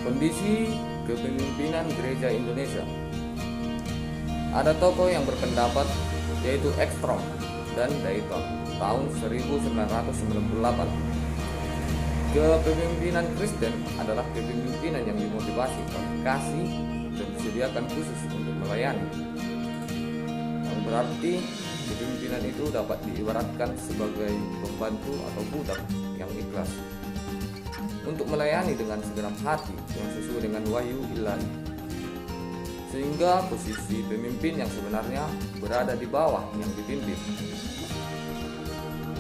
Kondisi kepemimpinan Gereja Indonesia. Ada tokoh yang berpendapat, yaitu Ekstrom dan Dayton tahun 1998. Kepemimpinan Kristen adalah kepemimpinan yang dimotivasi oleh kasih dan disediakan khusus untuk melayani. Yang berarti kepemimpinan itu dapat diibaratkan sebagai pembantu atau budak yang ikhlas untuk melayani dengan segenap hati yang sesuai dengan wahyu ilahi, sehingga posisi pemimpin yang sebenarnya berada di bawah yang dipimpin.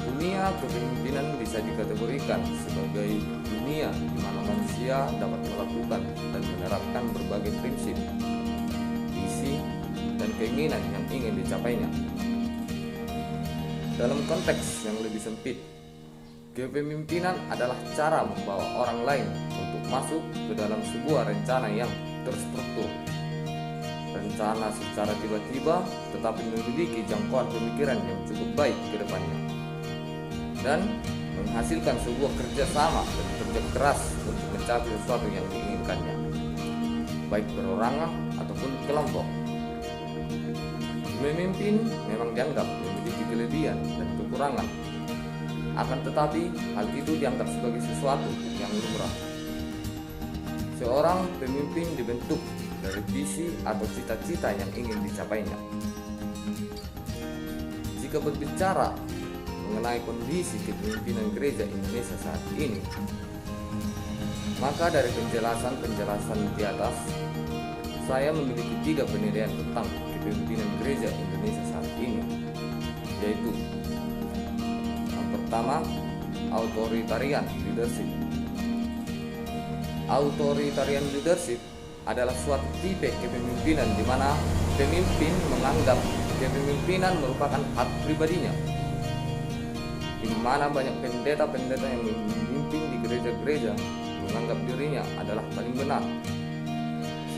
Dunia kepemimpinan bisa dikategorikan sebagai dunia di mana manusia dapat melakukan dan menerapkan berbagai prinsip, visi, dan keinginan yang ingin dicapainya. Dalam konteks yang lebih sempit, kepemimpinan adalah cara membawa orang lain untuk masuk ke dalam sebuah rencana yang terstruktur. Rencana secara tiba-tiba tetapi memiliki jangkauan pemikiran yang cukup baik ke depannya, dan menghasilkan sebuah kerjasama dan kerja keras untuk mencapai sesuatu yang diinginkannya, baik perorangan ataupun kelompok. Memimpin memang dianggap memiliki kelebihan dan kekurangan, akan tetapi hal itu dianggap sebagai sesuatu yang lumrah. Seorang pemimpin dibentuk dari visi atau cita-cita yang ingin dicapainya. Jika berbicara mengenai kondisi kepemimpinan Gereja Indonesia saat ini, maka dari penjelasan di atas, saya memiliki 3 penilaian tentang kepemimpinan Gereja Indonesia saat ini, yaitu: yang pertama, authoritarian leadership. Authoritarian leadership adalah suatu tipe kepemimpinan di mana pemimpin menganggap kepemimpinan merupakan hak pribadinya, di mana banyak pendeta-pendeta yang memimpin di gereja-gereja menganggap dirinya adalah paling benar,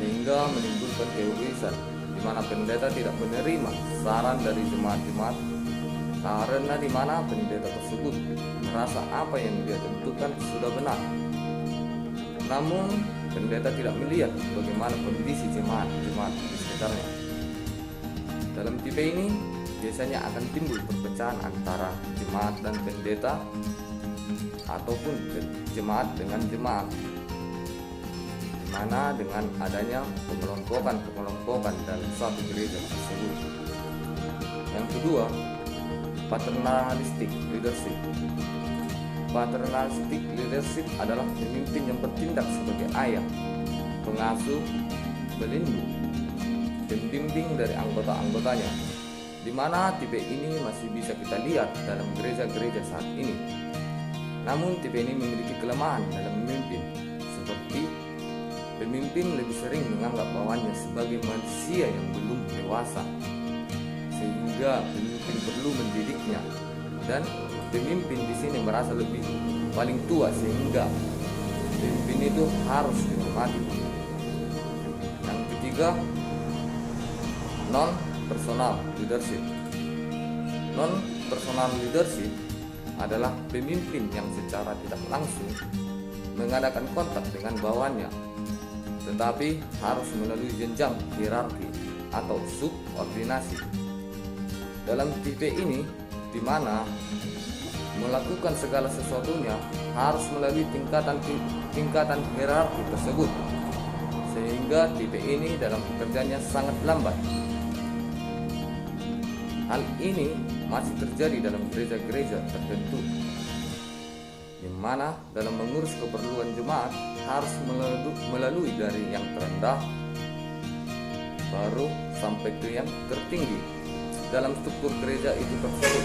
sehingga menimbulkan keegoisan di mana pendeta tidak menerima saran dari jemaat-jemaat karena di mana pendeta tersebut merasa apa yang dia tentukan sudah benar. Namun pendeta tidak melihat bagaimana kondisi jemaat-jemaat di sekitarnya. Dalam tipe ini biasanya akan timbul perpecahan antara jemaat dan pendeta, ataupun jemaat dengan jemaat, di mana dengan adanya pengelompokan dalam suatu gereja tersebut. Yang kedua, paternalistic leadership. Paternalistic leadership adalah pemimpin yang bertindak sebagai ayah, pengasuh, pelindung, pembimbing dari anggota-anggotanya, di mana tipe ini masih bisa kita lihat dalam gereja-gereja saat ini. Namun tipe ini memiliki kelemahan dalam memimpin, seperti pemimpin lebih sering menganggap bawahannya sebagai manusia yang belum dewasa, sehingga pemimpin perlu mendidiknya, dan pemimpin di sini merasa lebih paling tua sehingga pemimpin itu harus dihormati. Yang ketiga, non-personal leadership. Non-personal leadership adalah pemimpin yang secara tidak langsung mengadakan kontak dengan bawahannya, tetapi harus melalui jenjang hierarki atau subordinasi. Dalam tipe ini, di mana melakukan segala sesuatunya harus melalui tingkatan hierarki tersebut, sehingga tipe ini dalam pekerjaannya sangat lambat. Hal ini masih terjadi dalam gereja-gereja tertentu, di mana dalam mengurus keperluan jemaat harus melalui dari yang terendah baru sampai ke yang tertinggi dalam struktur gereja itu tersebut,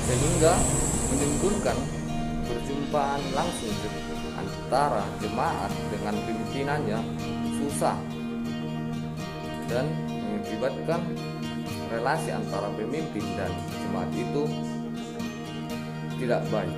sehingga menimbulkan perjumpaan langsung antara jemaat dengan pimpinannya susah, dan mengakibatkan relasi antara pemimpin dan jemaat itu tidak baik.